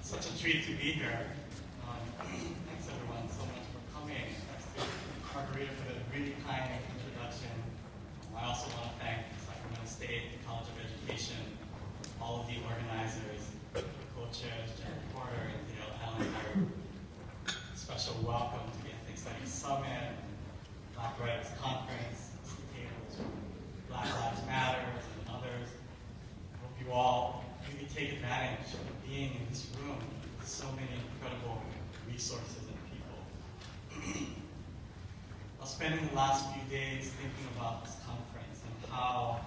Such a treat to be here. Thanks everyone so much for coming. Thanks to Margarita for the really kind introduction. I also want to thank Sacramento State, the College of Education, all of the organizers, co-chairs, Jerry Porter and Dale Allen. Special welcome to the Ethnic Studies Summit, Black Rights Conference, Black Lives Matter, and others. I hope you all really take advantage of being in this room with so many incredible resources and people. I was spending the last few days thinking about this conference and how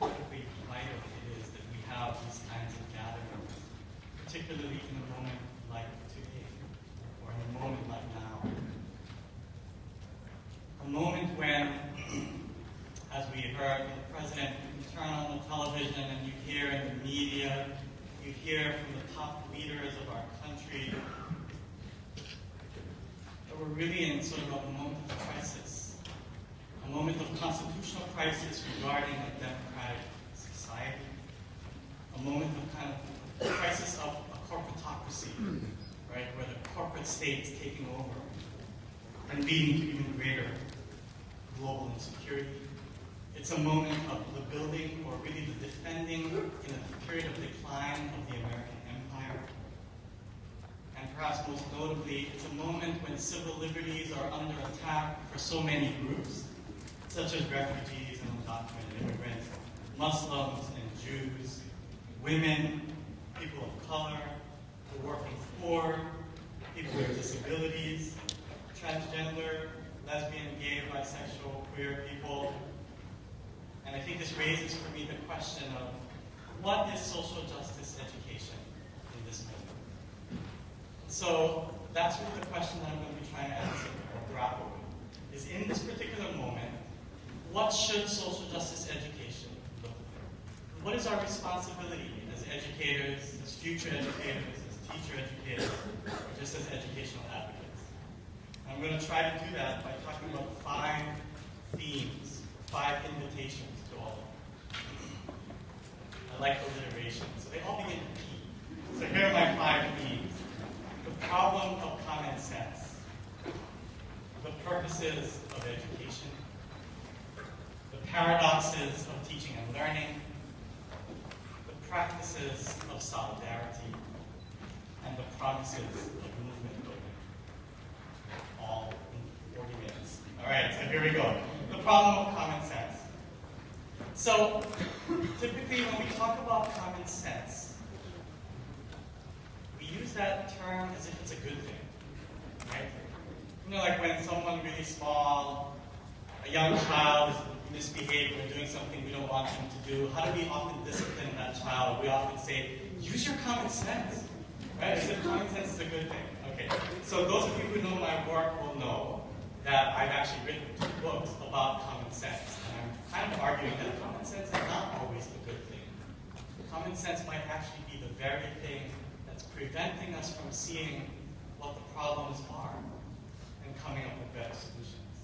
incredibly vital it is that we have these kinds of gatherings, particularly in a moment like today, or in a moment like now. A moment when, as we heard from the president, you turn on the television and you hear in the media, you hear from the top leaders of our country that we're really in sort of a moment of crisis, a moment of constitutional crisis regarding a democratic society, a moment of kind of crisis of a corporatocracy, right, where the corporate state is taking over and leading to even greater global insecurity. It's a moment of the building, or really the defending, in a period of decline of the American empire. And perhaps most notably, it's a moment when civil liberties are under attack for so many groups, such as refugees and undocumented immigrants, Muslims and Jews, women, people of color, the working poor, people with disabilities, transgender, lesbian, gay, bisexual, queer people. And I think this raises for me the question of what is social justice education in this moment? So that's really the question that I'm going to be trying to answer or grapple with. Is in this particular moment, what should social justice education look like? What is our responsibility as educators, as future educators, as teacher educators, or just as educational advocates? I'm going to try to do that by talking about 5 themes, 5 invitations to all of you. I like alliteration, so they all begin with P. So here are my 5 themes. The problem of common sense, the purposes of education, the paradoxes of teaching and learning, the practices of solidarity, and the promises of movement building. All in 40 minutes. All right, so here we go. The problem of common sense. So, typically when we talk about common sense, we use that term as if it's a good thing, right? You know, like when someone really small, a young child is misbehaving or doing something we don't want them to do, how do we often discipline that child? We often say, use your common sense, right? As if common sense is a good thing. Okay, so those of you who know my work will know that I've actually written 2 books about common sense. And I'm kind of arguing that common sense is not always the good thing. Common sense might actually be the very thing that's preventing us from seeing what the problems are and coming up with better solutions.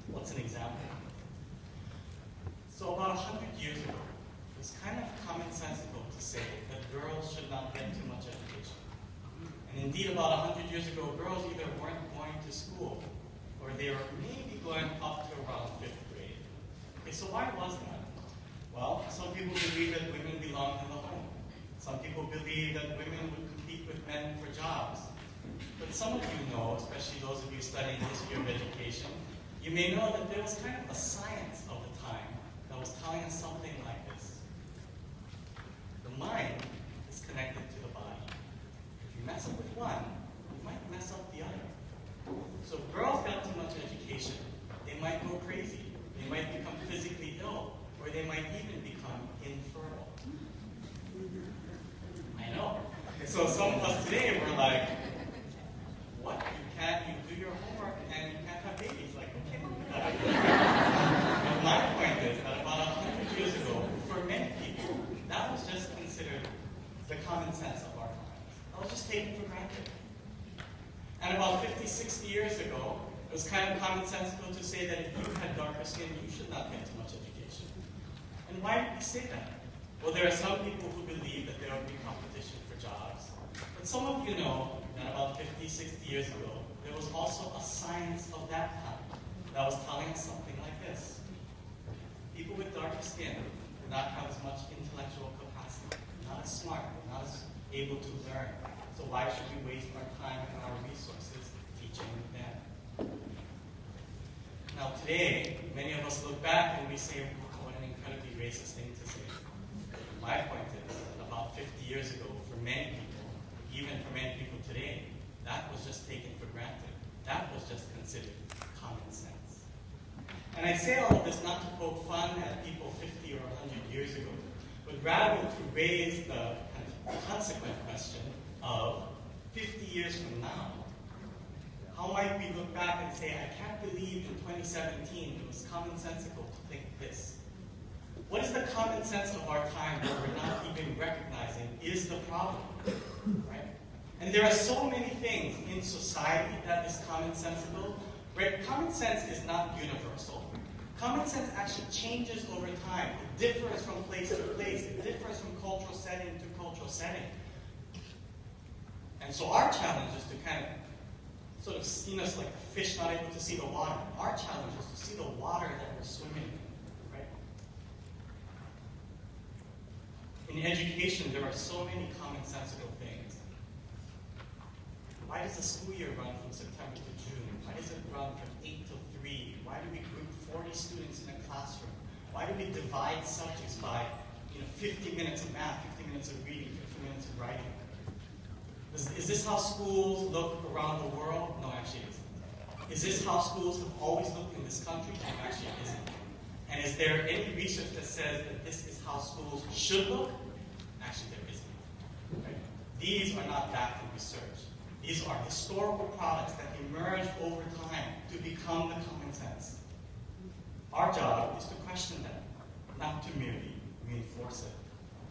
What's an example? So about 100 years ago, it was kind of commonsensical to say that girls should not get too much education. And indeed, about 100 years ago, girls either weren't going to school, or they were maybe going up to around 5th grade. Okay, so why was that? Well, some people believe that women belong in the home. Some people believe that women would compete with men for jobs. But some of you know, especially those of you studying the history of education, you may know that there was kind of a science of the time that was telling us something like this. The mind is connected to the body. If you mess up with one, you might mess up the other. So if girls got too much education, they might go crazy. They might become physically ill, or they might even become infertile. I know. So some of us today were like, what? You do your homework and you can't have babies. Like, okay, but my point is that about 100 years ago, for many people, that was just considered the common sense of our times. That was just taken for granted. And about 50, 60 years ago, it was kind of commonsensical to say that if you had darker skin, you should not get too much education. And why did we say that? Well, there are some people who believe that there will be competition some of you know that about 50, 60 years ago, there was also a science of that time that was telling us something like this. People with darker skin do not have as much intellectual capacity, not as smart, not as able to learn. So why should we waste our time and our resources teaching them? Now today, many of us look back and we say, wow, what an incredibly racist thing to say. My point is that about 50 years ago, for many people, even for many people today, that was just taken for granted. That was just considered common sense. And I say all of this not to poke fun at people 50 or 100 years ago, but rather to raise the kind of consequent question of 50 years from now, how might we look back and say, I can't believe in 2017 it was commonsensical to think this. What is the common sense of our time that we're not even recognizing is the problem, right? And there are so many things in society that is commonsensical, right? Common sense is not universal. Common sense actually changes over time. It differs from place to place. It differs from cultural setting to cultural setting. And so our challenge is to kind of sort of see us like a fish not able to see the water. Our challenge is to see the water that we're swimming in. In education, there are so many commonsensical things. Why does the school year run from September to June? Why does it run from 8 to 3? Why do we group 40 students in a classroom? Why do we divide subjects by 50 minutes of math, 50 minutes of reading, 50 minutes of writing? Is this how schools look around the world? No, actually it isn't. Is this how schools have always looked in this country? No, actually it isn't. And is there any research that says that this is how schools should look? Actually, there isn't. Right? These are not backed in research. These are historical products that emerge over time to become the common sense. Our job is to question them, not to merely reinforce it.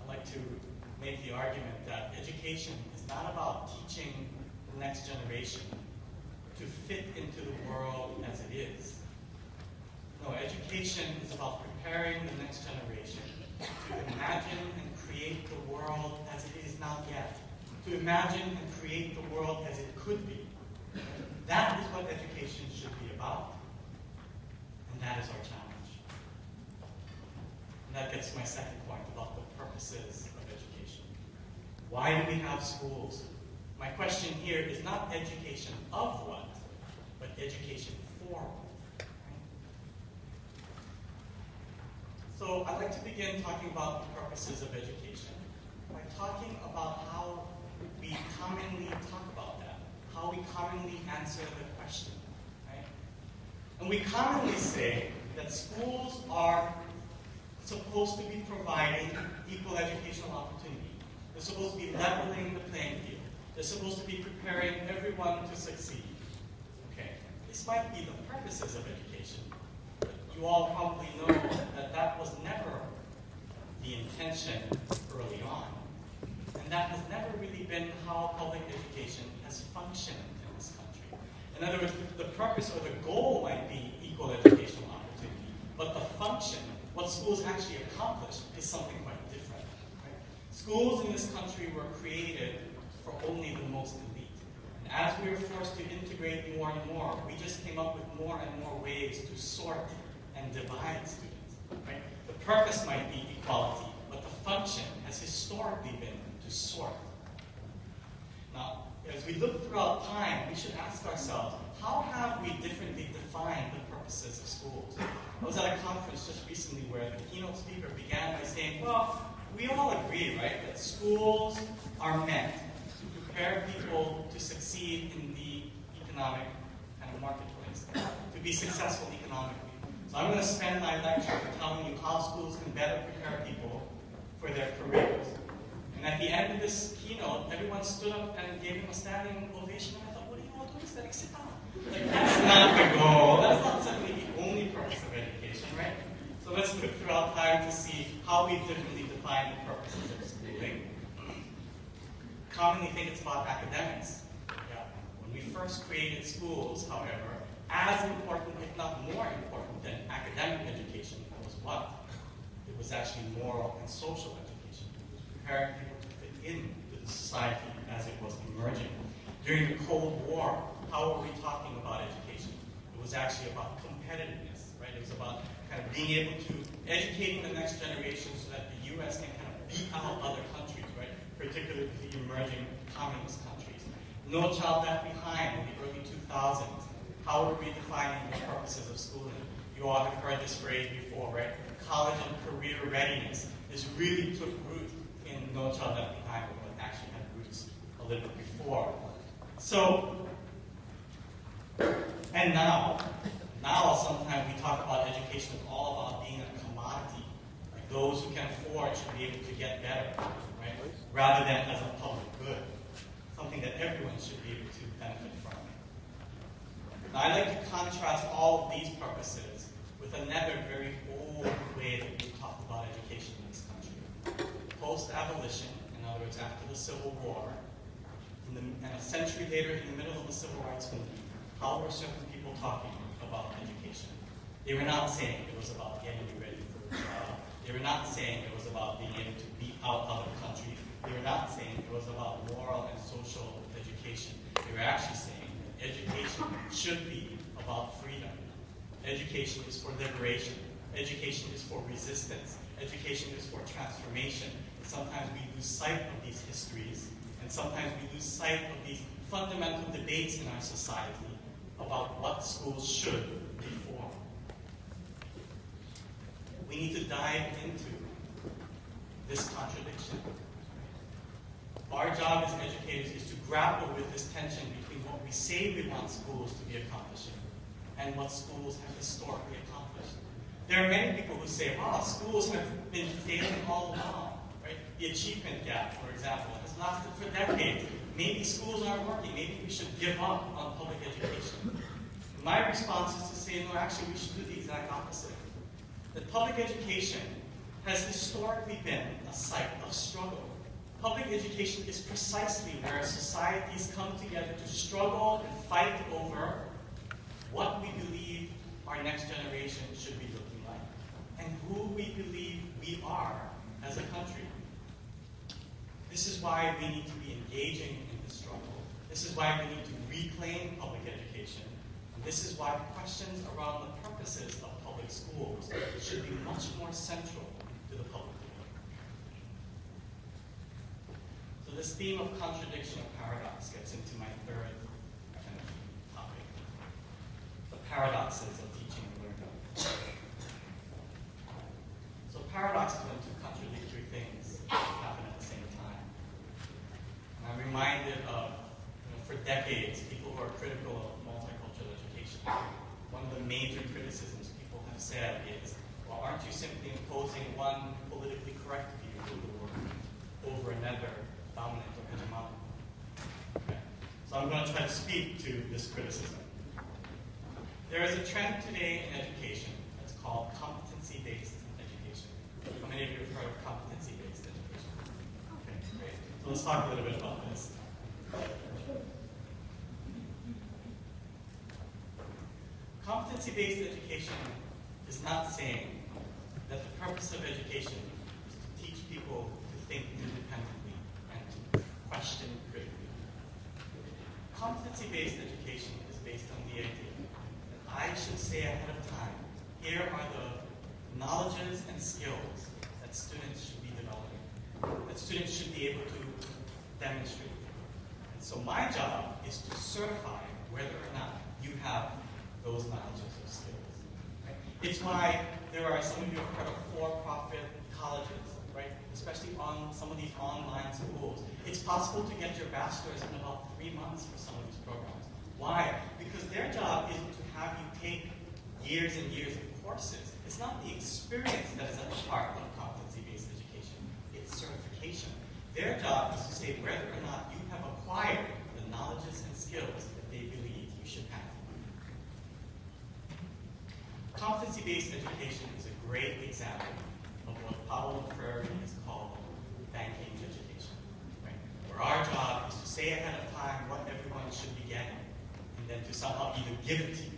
I like to make the argument that education is not about teaching the next generation to fit into the world as it is. No, education is about preparing the next generation to imagine and create the world as it is not yet. To imagine and create the world as it could be. That is what education should be about. And that is our challenge. And that gets to my second point about the purposes of education. Why do we have schools? My question here is not education of what, but education for what. So I'd like to begin talking about the purposes of education by talking about how we commonly talk about that, how we commonly answer the question, right? And we commonly say that schools are supposed to be providing equal educational opportunity. They're supposed to be leveling the playing field. They're supposed to be preparing everyone to succeed. Okay, this might be the purposes of education. You all probably know that that was never the intention early on. And that has never really been how public education has functioned in this country. In other words, the purpose or the goal might be equal educational opportunity, but the function, what schools actually accomplish, is something quite different. Right? Schools in this country were created for only the most elite. And as we were forced to integrate more and more, we just came up with more and more ways to sort and divide students. Right? The purpose might be equality, but the function has historically been to sort. Now, as we look throughout time, we should ask ourselves, how have we differently defined the purposes of schools? I was at a conference just recently where the keynote speaker began by saying, well, we all agree, right, that schools are meant to prepare people to succeed in the economic kind of marketplace, to be successful economically. So I'm going to spend my lecture telling you how schools can better prepare people for their careers. And at the end of this keynote, everyone stood up and gave him a standing ovation. And I thought, what are you all doing? Like, sit down. Like, that's not the goal. That's not certainly the only purpose of education, right? So let's look throughout time to see how we differently define the purposes of schooling. Commonly think it's about academics. Yeah. When we first created schools, however, as important, if not more important than academic education, was what? It was actually moral and social education. It was preparing people to fit into the society as it was emerging. During the Cold War, how were we talking about education? It was actually about competitiveness, right? It was about kind of being able to educating the next generation so that the U.S. can kind of beat out other countries, right? Particularly the emerging communist countries. No Child Left Behind in the early 2000s. How were we defining the purposes of schooling? You all have heard this phrase before, right? College and career readiness. This really took root in No Child Left Behind, but it actually had roots a little bit before. So, and now sometimes we talk about education as all about being a commodity. Like those who can afford should be able to get better, right? Rather than as a public good. Something that everyone should be able to benefit from. Now, I like to contrast all of these purposes with another very old way that we talked about education in this country. Post-abolition, in other words, after the Civil War, and a century later in the middle of the Civil Rights Movement, how were certain people talking about education? They were not saying it was about getting you ready for a job. They were not saying it was about being able to beat out other countries. They were not saying it was about moral and social education. They were actually saying that education should be about freedom. Education is for liberation. Education is for resistance. Education is for transformation. And sometimes we lose sight of these histories, and sometimes we lose sight of these fundamental debates in our society about what schools should be for. We need to dive into this contradiction. Our job as educators is to grapple with this tension between what we say we want schools to be accomplishing and what schools have historically accomplished. There are many people who say, wow, schools have been failing all along, right? The achievement gap, for example, has lasted for decades. Maybe schools aren't working. Maybe we should give up on public education. My response is to say, no, actually, we should do the exact opposite. That public education has historically been a site of struggle. Public education is precisely where societies come together to struggle and fight over what we believe our next generation should be looking like and who we believe we are as a country. This is why we need to be engaging in the struggle. This is why we need to reclaim public education. And this is why questions around the purposes of public schools should be much more central to the public debate. So this theme of contradiction or paradox gets into my third kind of topic. The paradoxes of teaching and learning. So paradoxes when two contradictory things happen at the same time. And I'm reminded of, for decades, people who are critical of multicultural education. One of the major criticisms people have said is, well, aren't you simply imposing one politically correct view of the world over another dominant or hegemonic? Okay. So I'm going to try to speak to this criticism. There is a trend today in education that's called competency-based education. How many of you have heard of competency-based education? Okay, great. So let's talk a little bit about this. Competency-based education is not saying that the purpose of education is to teach people to think independently and to question critically. Competency-based education is based on the idea that I should say ahead of time, here are the knowledges and skills that students should be developing, that students should be able to demonstrate. And so my job is to certify whether or not you have those knowledges or skills. Right? It's why there are, some of you have heard of for-profit colleges, right? Especially on some of these online schools. It's possible to get your bachelor's in about 3 months for some of these programs. Why? Because their job isn't to have you take years and years of courses. It's not the experience that is at the heart of competency-based education. It's certification. Their job is to say whether or not you have acquired the knowledges and skills that they believe you should have. Competency-based education is a great example of what Paulo Freire has called banking education, right? Where our job is to say ahead of time what everyone should be getting, and then to somehow either give it to you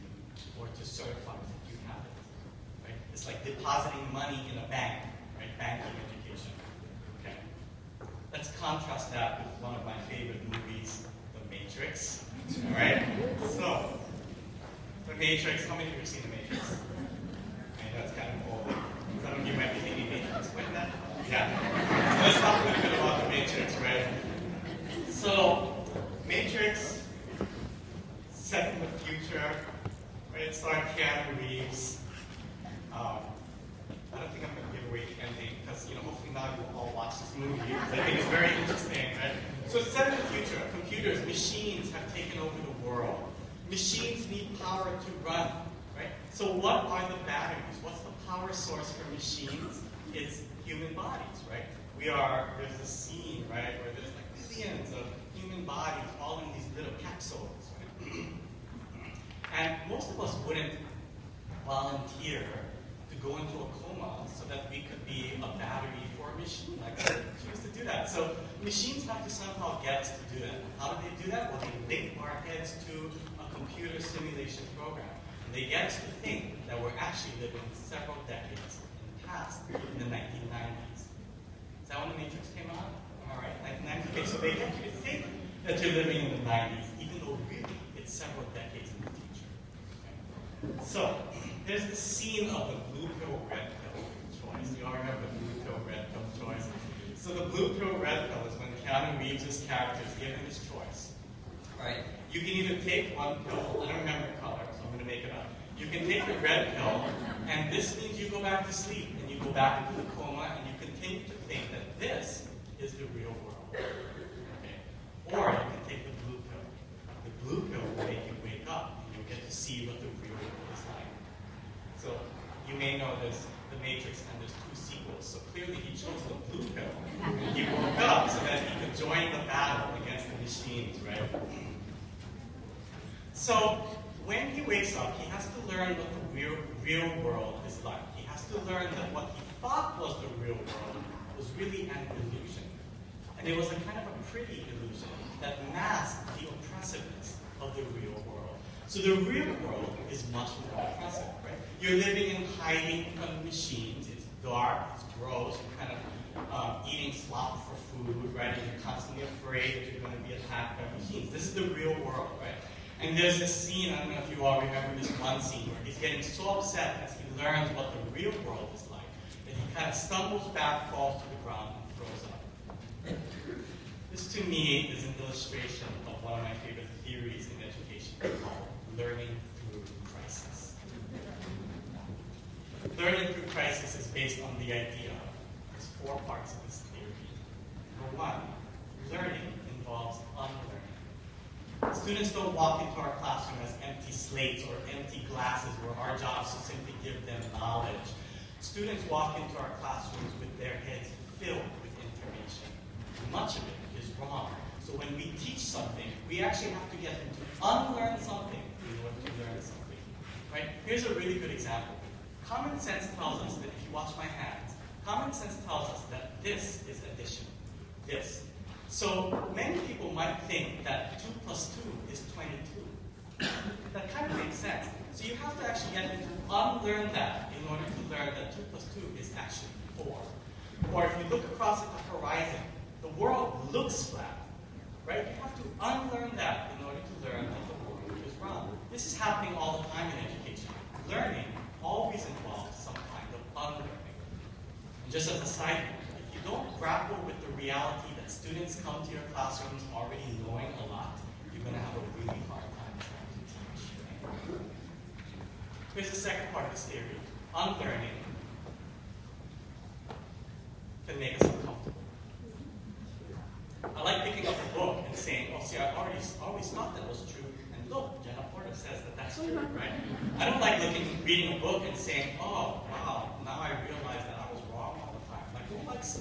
or to certify that you have it, right? It's like depositing money in a bank, right? Banking education, okay? That's contrast that with one of my favorite movies, The Matrix. All right? So, The Matrix, how many of you have seen The Matrix? I know it's kind of old. Some of you might be thinking, Matrix, what is that? Yeah. So let's talk a little bit about The Matrix, right? So, Matrix, set in the future, right? It starred Keanu Reeves. I don't think I'm going to give away the ending because, hopefully now you'll all watch this movie. I think it's very interesting, right? So it's set in the future. Computers, machines have taken over the world. Machines need power to run, right? So what are the batteries? What's the power source for machines? It's human bodies, right? There's a scene, right, where there's like billions of human bodies all in these little capsules, right? And most of us wouldn't volunteer to go into a coma so that we could be a battery for a machine. Like, I would choose to do that. So machines have to somehow get us to do that. How do they do that? Well, they link our heads to a computer simulation program. And they get us to think that we're actually living several decades in the past, in the 1990s. Is that when The Matrix came out? All right, 1990s. Okay, so they get you to think that you're living in the 90s, even though really it's several decades in the future. Okay? So, there's the scene of the blue pill, red pill choice. You all remember the blue pill, red pill choice? So the blue pill, red pill is when Keanu Reeves' character is given his choice. Right? You can either take one pill, I don't remember the color, so I'm going to make it up. You can take the red pill, and this means you go back to sleep, and you go back into the coma, and you continue to think that this is the real world. Okay? Or you can take the blue pill. The blue pill will make you wake up, and you'll get to see what the real world is like. So you may know this, The Matrix, and there's 2 sequels. So clearly he chose the blue pill. And he woke up so that he could join the battle against the machines, right? So when he wakes up, he has to learn what the real world is like. He has to learn that what he thought was the real world was really an illusion. And it was a kind of a pretty illusion that masked the oppressiveness of the real world. So the real world is much more oppressive, right? You're living in hiding from the machines. It's dark, it's gross, you're kind of eating slop for food, right? And you're constantly afraid that you're going to be attacked by machines. This is the real world, right? And there's this scene, I don't know if you all remember this one scene, where he's getting so upset as he learns what the real world is like, that he kind of stumbles back, falls to the ground, and throws up. This, to me, is an illustration of one of my favorite theories in education called learning through crisis. Learning through crisis is based on the idea. There's 4 parts of this theory. Number 1, learning involves unlearning. Students don't walk into our classroom as empty slates or empty glasses where our job is to simply give them knowledge. Students walk into our classrooms with their heads filled with information. Much of it is wrong. So when we teach something, we actually have to get them to unlearn something in order to learn something. Right? Here's a really good example. Common sense tells us that if you watch my hands, common sense tells us that this is addition. This. So many people might think that 2 plus 2 is 22. That kind of makes sense. So you have to actually get them to unlearn that in order to learn that 2 plus 2 is actually 4. Or if you look across at the horizon, the world looks flat. Right? You have to unlearn that in order to learn that the world is round. This is happening all the time in education. Learning always involves some kind of unlearning. And just as a side note, if you don't grapple with the reality that students come to your classrooms already knowing a lot, you're going to have a really hard time trying to teach. Right? Here's the second part of this theory. Unlearning can make us uncomfortable. I like picking up a book and saying, oh, see, I always thought that was true. And look, Jenna Porter says that that's true, right? I don't like reading a book and saying, oh, wow, now I realize that I was wrong all the time. Like, who likes,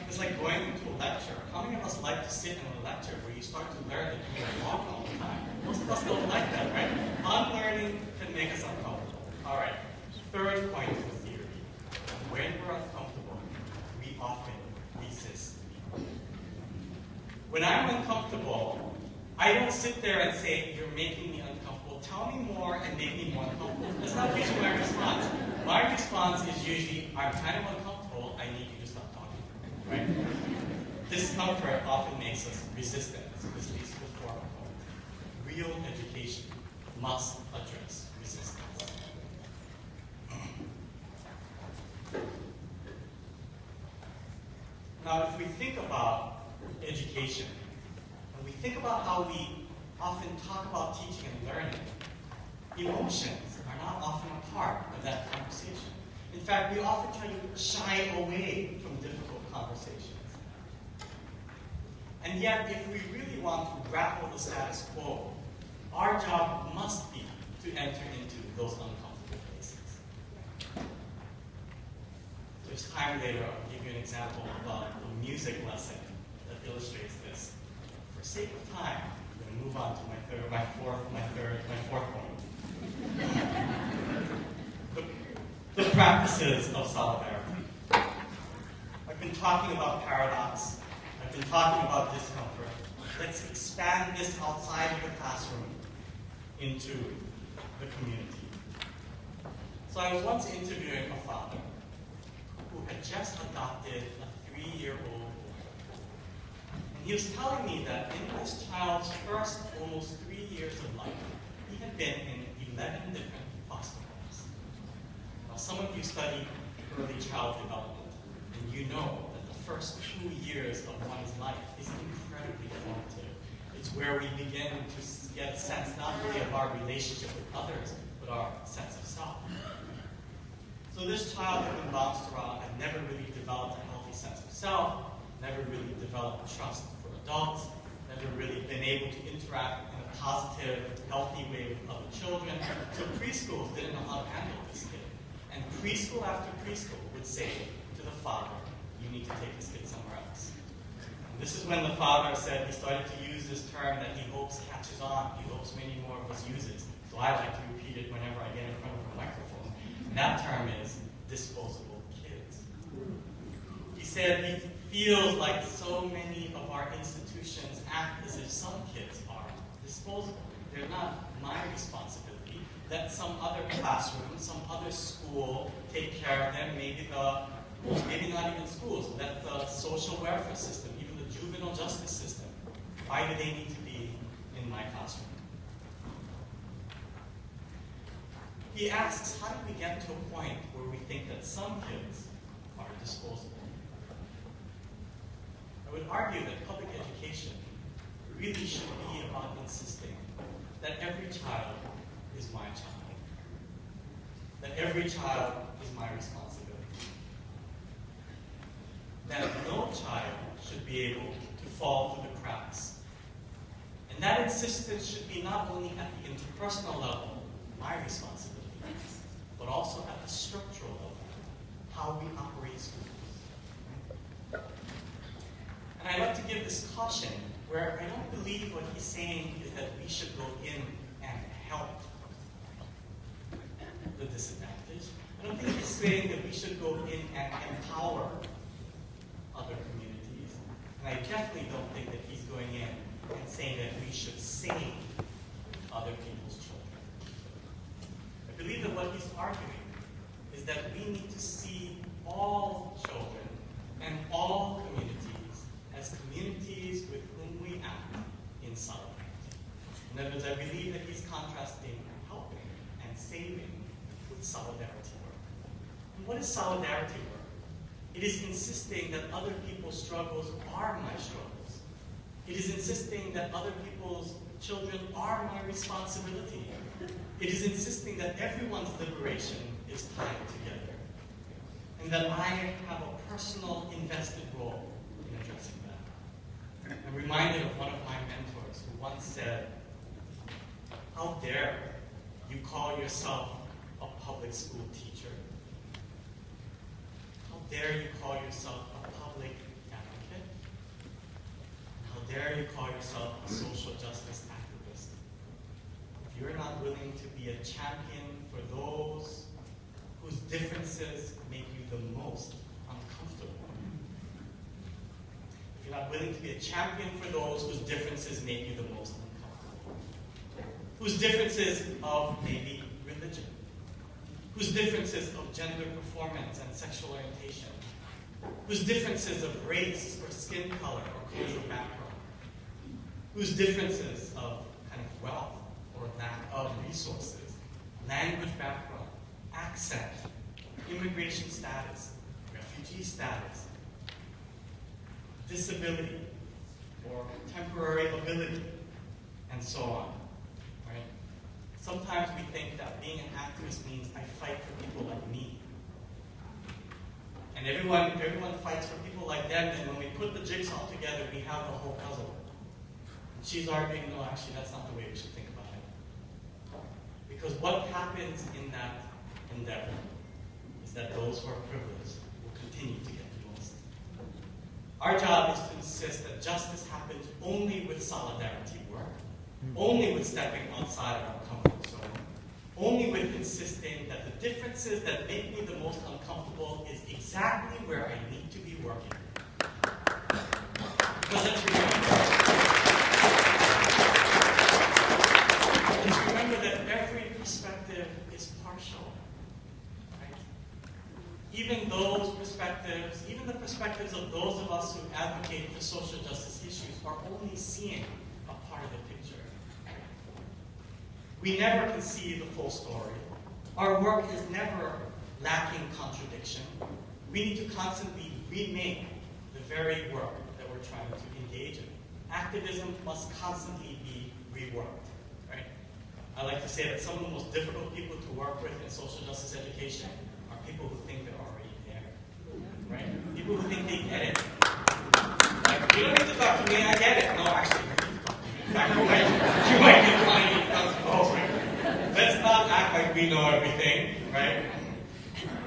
it's like going into a lecture. How many of us like to sit in a lecture where you start to learn that you were wrong all the time? Most of us don't like that, right? Unlearning can make us uncomfortable. All right, third point of the theory. When we're uncomfortable, we often resist. When I'm uncomfortable, I don't sit there and say, you're making me uncomfortable. Tell me more and make me more uncomfortable. That's not usually my response. My response is usually, I'm kind of uncomfortable. I need you to stop talking. Right? Discomfort often makes us resistant to this peaceful form of hope. Real education must address resistance. Now, if we think about education, and we think about how we often talk about teaching and learning, emotions are not often a part of that conversation. In fact, we often try to shy away from difficult conversations. And yet, if we really want to grapple the status quo, our job must be to enter into those uncomfortable places. There's time later, I'll give you an example about a music lesson that illustrates this. For sake of time, I'm going to move on to my fourth point. The practices of solidarity. I've been talking about paradox. I've been talking about discomfort. Let's expand this outside of the classroom into the community. So I was once interviewing a father who had just adopted a 3-year-old boy. And he was telling me that in this child's first almost 3 years of life, he had been in 11 different foster homes. Now, some of you study early child development, and you know that the first 2 years of one's life is incredibly formative. It's where we begin to get a sense not only of our relationship with others, but our sense of self. So this child had been bounced around, had never really developed a healthy sense of self, never really developed trust for adults, never really been able to interact in a positive, healthy way with other children. So preschools didn't know how to handle this kid. And preschool after preschool would say to the father, you need to take this kid somewhere else. And this is when the father said he started to use this term that he hopes catches on, he hopes many more of us use it. So I like to repeat it whenever I get in front of a microphone. And that term is disposable kids. He said he feels like so many of our institutions act as if some kids are disposable. They're not my responsibility. Let some other classroom, some other school take care of them. Maybe not even schools. Let the social welfare system, even the juvenile justice system. Why do they need to be in my classroom? He asks, how did we get to a point where we think that some kids are disposable? I would argue that public education really should be about insisting that every child is my child. That every child is my responsibility. That no child should be able to fall through the cracks. And that insistence should be not only at the interpersonal level, my responsibility, but also at the structural level, how we operate schools. And I like to give this caution, where I don't believe what he's saying is that we should go in and help the disadvantaged. I don't think he's saying that we should go in and empower other communities. And I definitely don't think that he's going in and saying that we should save other people's children. I believe that what he's arguing is that we need to see all children and all communities as communities with whom we act in solidarity. In other words, I believe that he's contrasting helping and saving with solidarity work. And what is solidarity work? It is insisting that other people's struggles are my struggles. It is insisting that other people's children are my responsibility. It is insisting that everyone's liberation is tied together, and that I have a personal invested role in addressing that. I'm reminded of one of my mentors who once said, how dare you call yourself a public school teacher? How dare you call yourself a public advocate? How dare you call yourself a social justice activist? If you're not willing to be a champion for those whose differences make you the most uncomfortable, if you're not willing to be a champion for those whose differences make you the most uncomfortable, whose differences of maybe religion, whose differences of gender performance and sexual orientation, whose differences of race or skin color or cultural background, whose differences of kind of wealth or lack of resources, language background, accent, immigration status, refugee status, disability, or temporary ability, and so on. Right? Sometimes we think that being an activist means I fight for people like me. And everyone fights for people like them, and when we put the jigsaw together, we have the whole puzzle. And she's arguing, no, actually, that's not the way we should think about it. Because what happens in that endeavor is that those who are privileged will continue to get the most. Our job is to insist that justice happens only with solidarity work, only with stepping outside of our comfort zone, only with insisting that the differences that make me the most uncomfortable is exactly where I need to be working. Because let's remember that every perspective is partial. Right? Even those perspectives, even the perspectives of those of us who advocate for social justice issues are only seeing a part of the picture. We never can see the full story. Our work is never lacking contradiction. We need to constantly remake the very work that we're trying to engage in. Activism must constantly be reworked. Right? I like to say that some of the most difficult people to work with in social justice education are people who think they're already there. Right? People who think they get it. Like, you don't need to talk to me, I get it. No, actually, you need to talk to me. In fact, you might be finding it comes close. Let's not act like we know everything, right?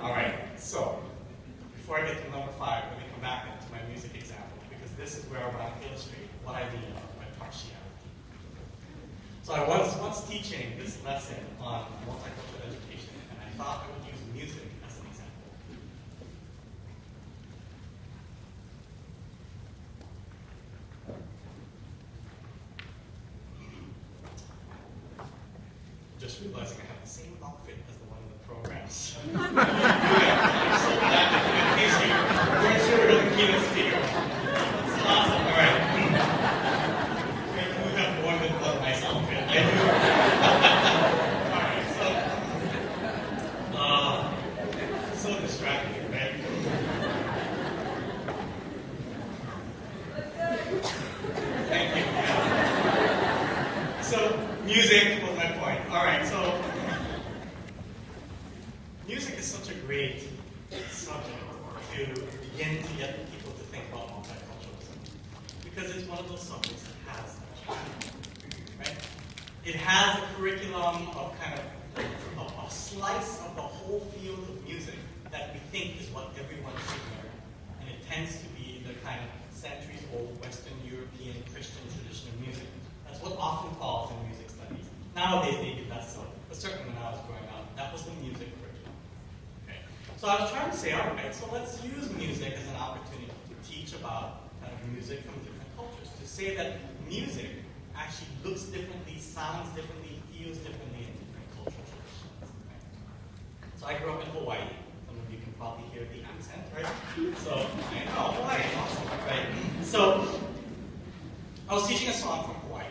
All right, so before I get to number 5, let me come back to my music example, because this is where I want to illustrate what I mean by partiality. So I was once teaching this lesson on multicultural education, and I thought I would use music as an example. Just realizing I have the same outfit as the one in the programs. So that is easier. We're sure we're the keynote speaker. It's awesome. All right. We have more than one nice outfit. I do. All right. So distracting, right? Thank you. Yeah. So music was my point. All right, so music is such a great subject to begin to get people to think about multiculturalism, because it's one of those subjects that has that, right? It has a curriculum of kind of a slice of the whole field of music that we think is what everyone should learn, and it tends to be the kind of centuries-old Western European Christian tradition of music. That's what often falls in music studies. Nowadays, maybe less so, but certainly when I was growing up, that was the music curriculum. Okay. So I was trying to say, all right, so let's use music as an opportunity to teach about kind of music from different cultures, to say that music actually looks differently, sounds differently, feels differently in different cultural traditions. Right? So I grew up in Hawaii. Some of you can probably hear the accent, right? So I know, Hawaii, awesome, right? So I was teaching a song from Hawaii.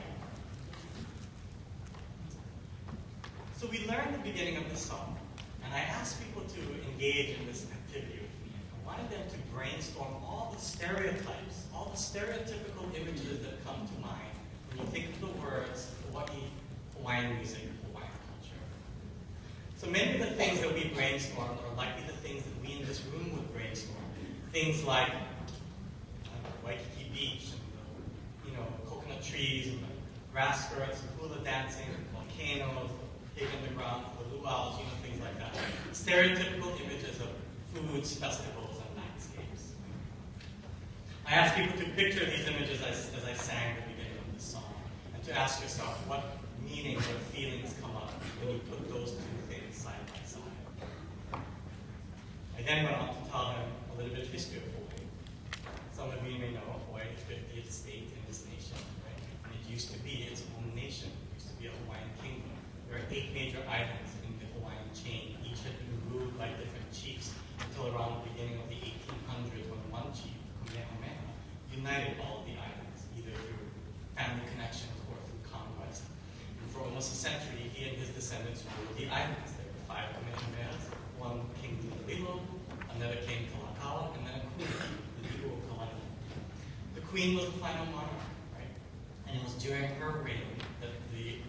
So we learned the beginning of this song, and I asked people to engage in this activity with me. I wanted them to brainstorm all the stereotypes, all the stereotypical images that come to mind when you think of the words Hawaiian music, Hawaiian culture. So many of the things that we brainstormed are likely the things that we in this room would brainstorm. Things like Waikiki Beach, and coconut trees, and the grass skirts, and hula dancing, and volcanoes, pig in the ground, the luau's, things like that. Stereotypical images of foods, festivals, and landscapes. I asked people to picture these images as I sang the beginning of the song, and to ask yourself what meanings or feelings come up when you put those two things side by side. I then went on to tell them a little bit of history of Hawaii. Some of you may know Hawaii is the 50th state in this nation, right? And it used to be its own nation. It used to be a Hawaiian kingdom. There are 8 major islands in the Hawaiian chain. Each had been ruled by different chiefs until around the beginning of the 1800s when almost a century, he and his descendants ruled the islands. There were 5 Kamehamehas, one King Lilo, another King Kalakaua, and then a queen, the Iwo Kalani. The queen was the final monarch, right? And it was during her reign that the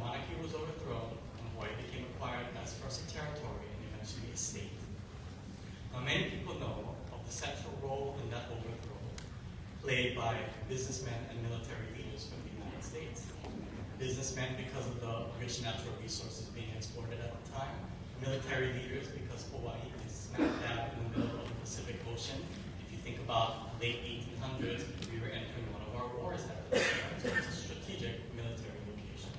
monarchy was overthrown, and Hawaii became acquired as first a territory and eventually a state. Now, many people know of the central role in that overthrow played by businessmen and military leaders from the United States. Businessmen because of the rich natural resources being exported at the time. Military leaders because Hawaii is smack dab in the middle of the Pacific Ocean. If you think about late 1800s, we were entering one of our wars at the time, so it's a strategic military location.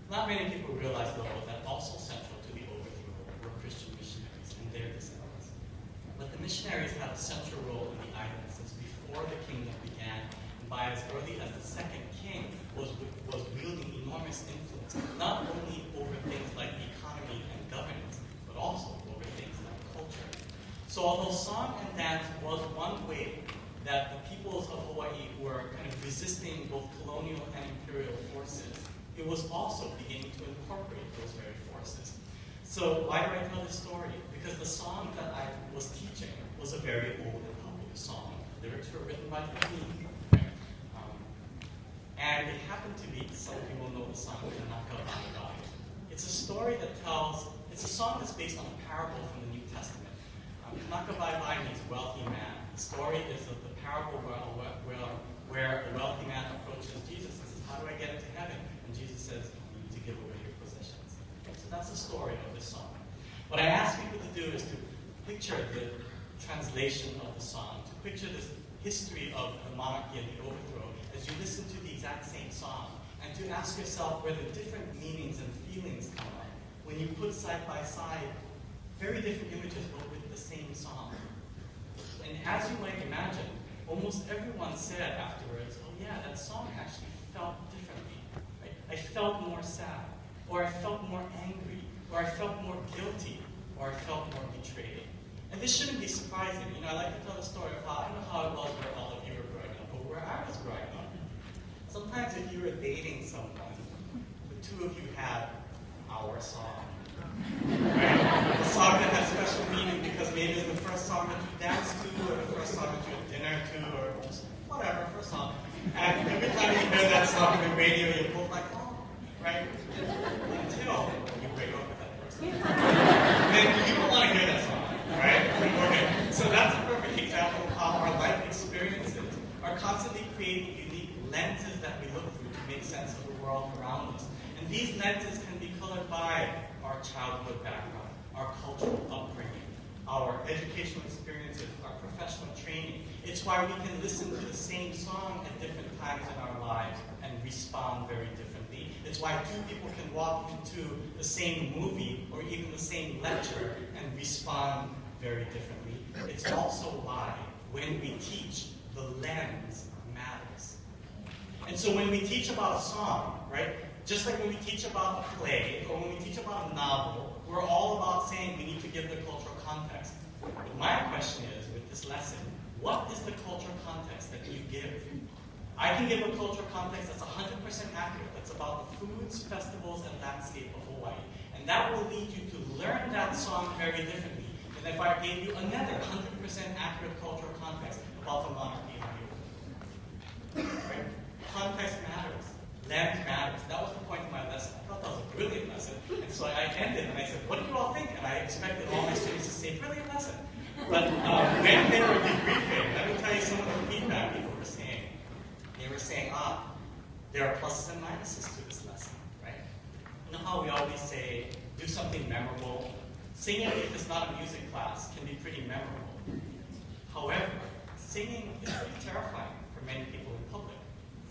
Not many people realize, though, that also central to the overthrow were Christian missionaries and their descendants. But the missionaries had a central role in the island since before the kingdom began, and by as early as the second king was wielding enormous influence, not only over things like the economy and governance, but also over things like culture. So although song and dance was one way that the peoples of Hawaii were kind of resisting both colonial and imperial forces, it was also beginning to incorporate those very forces. So why do I tell this story? Because the song that I was teaching was a very old and popular song. The lyrics were written by the queen. And it happened to be, some people know the song, Kanaka Bai. It's a story that it's a song that's based on a parable from the New Testament. Kanaka Bai means wealthy man. The story is of the parable where a wealthy man approaches Jesus and says, how do I get into heaven? And Jesus says, you need to give away your possessions. So that's the story of this song. What I ask people to do is to picture the translation of the song, to picture this history of the monarchy and the overthrow as you listen to the exact same song, and to ask yourself where the different meanings and feelings come up when you put side by side very different images but with the same song. And as you might imagine, almost everyone said afterwards, oh yeah, that song actually felt differently. Right? I felt more sad, or I felt more angry, or I felt more guilty, or I felt more betrayed. And this shouldn't be surprising. You know, I like to tell the story of how, I don't know how it was where all of you were growing up, but where I was growing up, sometimes if you were dating someone, the two of you had our song. Right? A song that had special meaning because maybe it's the first song that you danced to, or the first song that you had dinner to, or just whatever, first song. And every time you hear that song on the radio, you're both like, oh, right? Until you break up with that person. Then you don't want to hear that song, right? Okay. So that's a perfect example of how our life experiences are constantly creating unique lenses that we look through to make sense of the world around us. And these lenses can be colored by our childhood background, our cultural upbringing, our educational experiences, our professional training. It's why we can listen to the same song at different times in our lives and respond very differently. It's why two people can walk into the same movie or even the same lecture and respond very differently. It's also why when we teach, the lens matters. And so when we teach about a song, right, just like when we teach about a play or when we teach about a novel, we're all about saying we need to give the cultural context. But my question is, with this lesson, what is the cultural context that you give? I can give a cultural context that's 100% accurate, that's about the foods, festivals, and landscape of Hawaii. And that will lead you to learn that song very differently than if I gave you another 100% accurate cultural context about the monarchy and the overthrow. Right? Context matters. Lens matters. That was the point of my lesson. I thought that was a brilliant lesson. And so I ended and I said, what do you all think? And I expected all my students to say, brilliant lesson. But when they were debriefing, let me tell you some of the feedback people were saying. They were saying, there are pluses and minuses to this lesson, right? You know how we always say, do something memorable? Singing, if it's not a music class, can be pretty memorable. However, singing is pretty terrifying for many people in public.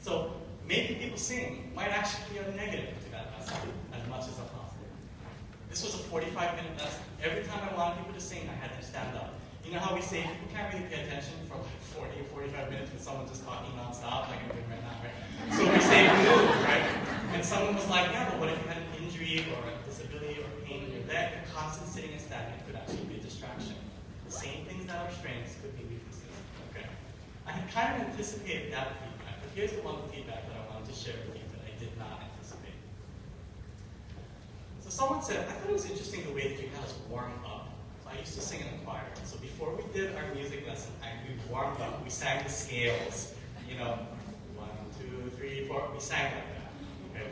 So making people sing might actually be a negative to that lesson as much as a positive. This was a 45-minute lesson. Every time I wanted people to sing, I had them stand up. You know how we say people can't really pay attention for like 40 or 45 minutes when someone's just talking nonstop, like I'm doing right now, right? So we say move, right? And someone was like, yeah, but what if you had an injury or a disability or pain in your leg? The constant sitting and standing could actually be a distraction. The same things that are strengths could be weaknesses. Okay? I had kind of anticipated that feedback, but here's the one feedback that I wanted to share with you that I did not anticipate. So someone said, I thought it was interesting the way that you had us warm up. So I used to sing in a choir. So before we did our music lesson, we warmed up. We sang the scales. You know, 1, 2, 3, 4. We sang like that. Okay?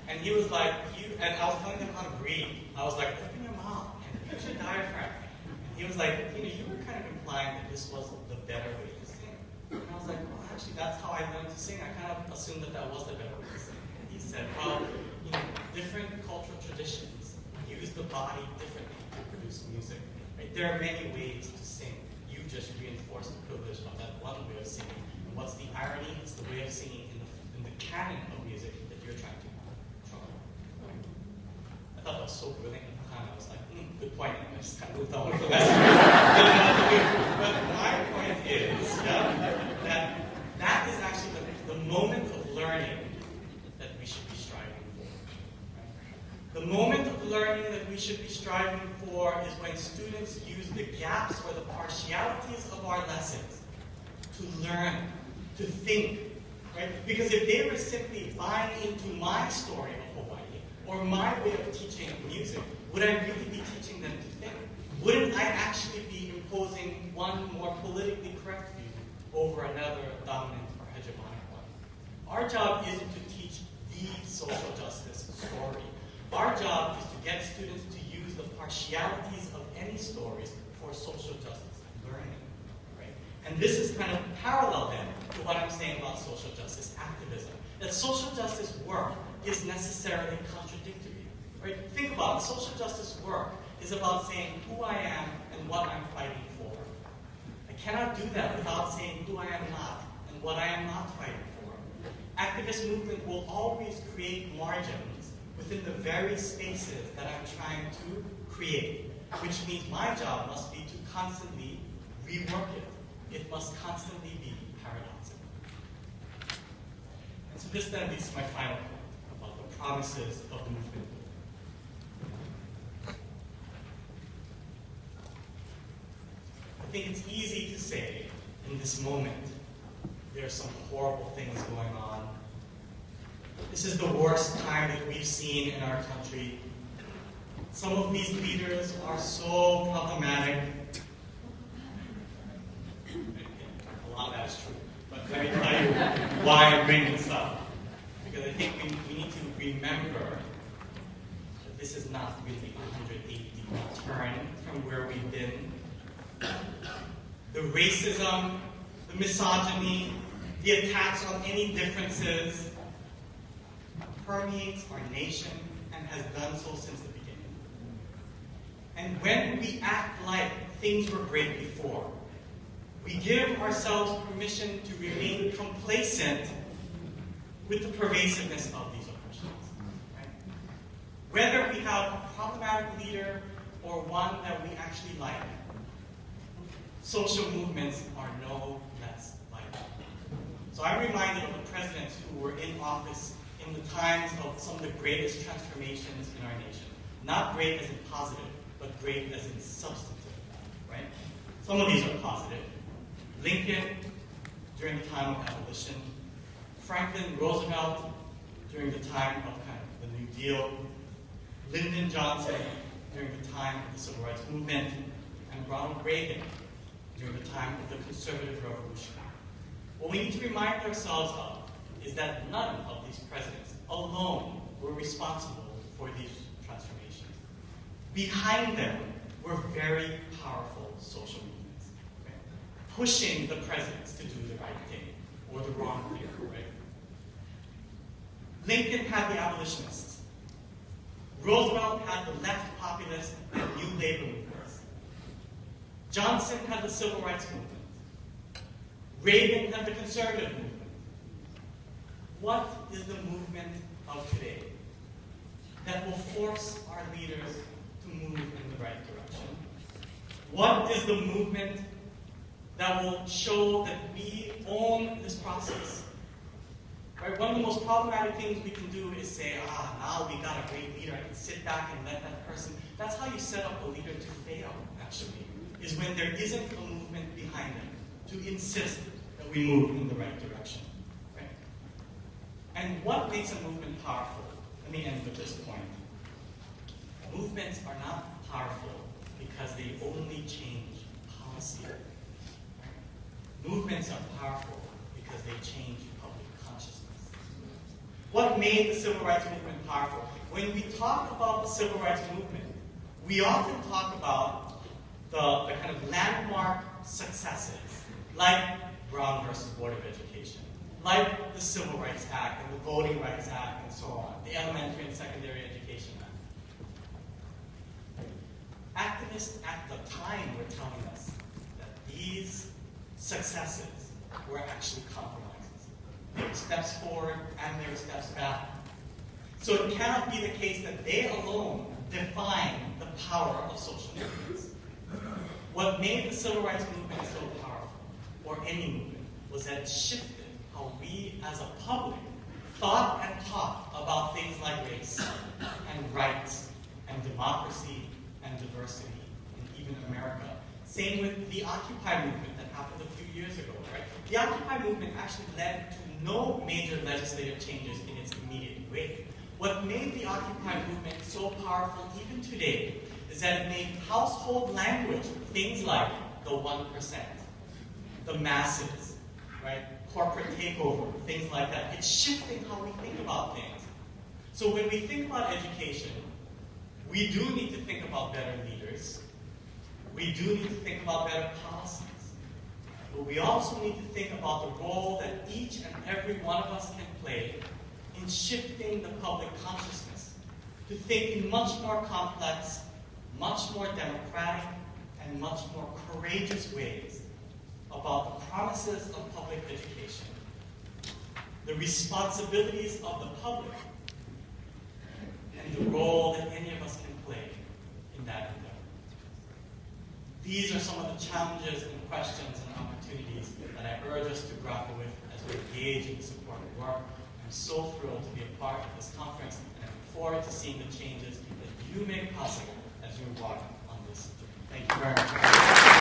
And he was like, and I was telling him how to breathe. I was like, open your mouth and use your diaphragm. And he was like, you were kind of implying that this was the better way to sing. And I was like, well, actually, that's how I learned to sing. I kind of assumed that that was the better way to sing. And he said, well, different cultural traditions use the body differently to produce music. Right? There are many ways to sing. You just reinforce the privilege of that one way of singing. And what's the irony? It's the way of singing in the canon of music that you're trying to control. I thought that was so brilliant at the time. I was like, good point. And I just kind of moved on with the rest. But my point is that is actually the moment of learning that we should be striving for. Right? The moment of learning that we should be striving for is when students use the gaps or the partialities of our lessons to learn, to think. Right? Because if they were simply buying into my story of Hawaii or my way of teaching music, would I really be teaching them to think? Wouldn't I actually be imposing one more politically correct view over another dominant or hegemonic one? Our job isn't to teach the social justice story. Our job is to get students to use the partialities of any stories for social justice learning. Right? And this is kind of parallel then to what I'm saying about social justice activism. That social justice work is necessarily contradictory. Right? Think about it. Social justice work is about saying who I am and what I'm fighting for. I cannot do that without saying who I am not and what I am not fighting for. Activist movement will always create margins within the very spaces that I'm trying to create, which means my job must be to constantly rework it. It must constantly be paradoxical. And so this then leads to my final point about the promises of the movement. I think it's easy to say in this moment, there are some horrible things going on. This is the worst time that we've seen in our country. Some of these leaders are so problematic. A lot of that is true. But let me tell you why I'm bringing this up. Because I think we need to remember that this is not really a 180-degree turn from where we've been. The racism, the misogyny, the attacks on any differences permeates our nation and has done so since the beginning. And when we act like things were great before, we give ourselves permission to remain complacent with the pervasiveness of these oppressions. Right? Whether we have a problematic leader or one that we actually like, social movements are no less vital. So I'm reminded of the presidents who were in office in the times of some of the greatest transformations in our nation. Not great as in positive, but great as in substantive, right? Some of these are positive. Lincoln, during the time of abolition. Franklin Roosevelt, during the time of kind of the New Deal. Lyndon Johnson, during the time of the Civil Rights Movement. And Ronald Reagan, during the time of the Conservative Revolution. What we need to remind ourselves of is that none of these presidents alone were responsible for these transformations. Behind them were very powerful social movements, right? Pushing the presidents to do the right thing or the wrong thing, right? Lincoln had the abolitionists. Roosevelt had the left populist and new labor movements. Johnson had the civil rights movement. Reagan had the conservative movement. What is the movement of today that will force our leaders to move in the right direction? What is the movement that will show that we own this process? Right? One of the most problematic things we can do is say, now we got a great leader, I can sit back and let that person. That's how you set up a leader to fail, actually, is when there isn't a movement behind them to insist that we move in the right direction. Right? And what makes a movement powerful? Let me end with this point. movements are not powerful because they only change policy. Movements are powerful because they change public consciousness. What made the civil rights movement powerful? When we talk about the civil rights movement, we often talk about the kind of landmark successes, like Brown versus Board of Education, like the Civil Rights Act and the Voting Rights Act and so on, the Elementary and Secondary Education Act. Activists at the time were telling us that these successes were actually compromises. There were steps forward and there were steps back. So it cannot be the case that they alone define the power of social movements. What made the civil rights movement so powerful, or any movement, was that it shifted how we as a public thought and talked about things like race and rights and democracy and diversity in even America. Same with the Occupy movement that happened a few years ago, right? The Occupy movement actually led to no major legislative changes in its immediate wake. What made the Occupy movement so powerful even today is that it made household language things like the 1%, the masses, right? Corporate takeover, things like that. It's shifting how we think about things. So when we think about education, we do need to think about better leaders. We do need to think about better policies. But we also need to think about the role that each and every one of us can play in shifting the public consciousness to think in much more complex, much more democratic, and much more courageous ways about the promises of public education, the responsibilities of the public, and the role that any of us can play in that endeavor. These are some of the challenges and questions and opportunities that I urge us to grapple with as we engage in this important work. I'm so thrilled to be a part of this conference, and I look forward to seeing the changes that you make possible as you embark on this. Thank you very much.